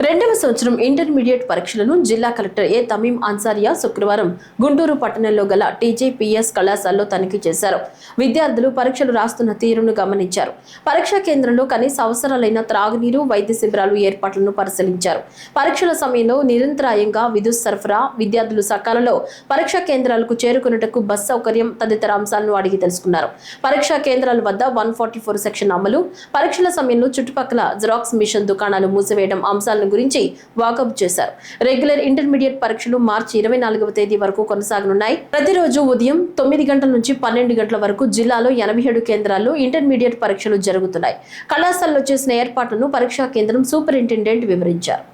రెండవ సంవత్సరం ఇంటర్మీడియట్ పరీక్షలను జిల్లా కలెక్టర్ ఏ తమీం అన్సారియా శుక్రవారం గుంటూరు పట్టణంలో గల టీజేపీఎస్ కళాశాలలో తనిఖీ చేశారు. విద్యార్థులు పరీక్షలు రాస్తున్న తీరును గమనించారు. పరీక్షా కేంద్రంలో కనీస అవసరాలైన త్రాగునీరు, వైద్య శిబిరాలు ఏర్పాట్లను పరిశీలించారు. పరీక్షల సమయంలో నిరంతరాయంగా విద్యుత్ సరఫరా, విద్యార్థులు సకాలంలో పరీక్షా కేంద్రాలకు చేరుకున్నటకు బస్ సౌకర్యం తదితర అంశాలను అడిగి తెలుసుకున్నారు. పరీక్షా కేంద్రాల వద్ద 144 సెక్షన్ అమలు, పరీక్షల సమయంలో చుట్టుపక్కల జిరాక్స్ మిషన్ దుకాణాలు మూసివేయడం అంశాలను గురించి వాకబు చేశారు. రెగ్యులర్ ఇంటర్మీడియట్ పరీక్షలు మార్చి 24వ తేదీ వరకు కొనసాగనున్నాయి. ప్రతిరోజు ఉదయం 9 గంటల నుంచి 12 గంటల వరకు జిల్లాలో 87 కేంద్రాల్లో ఇంటర్మీడియట్ పరీక్షలు జరుగుతున్నాయి. కళాశాలలో చేసిన ఏర్పాట్లను పరీక్షా కేంద్రం సూపరింటెండెంట్ వివరించారు.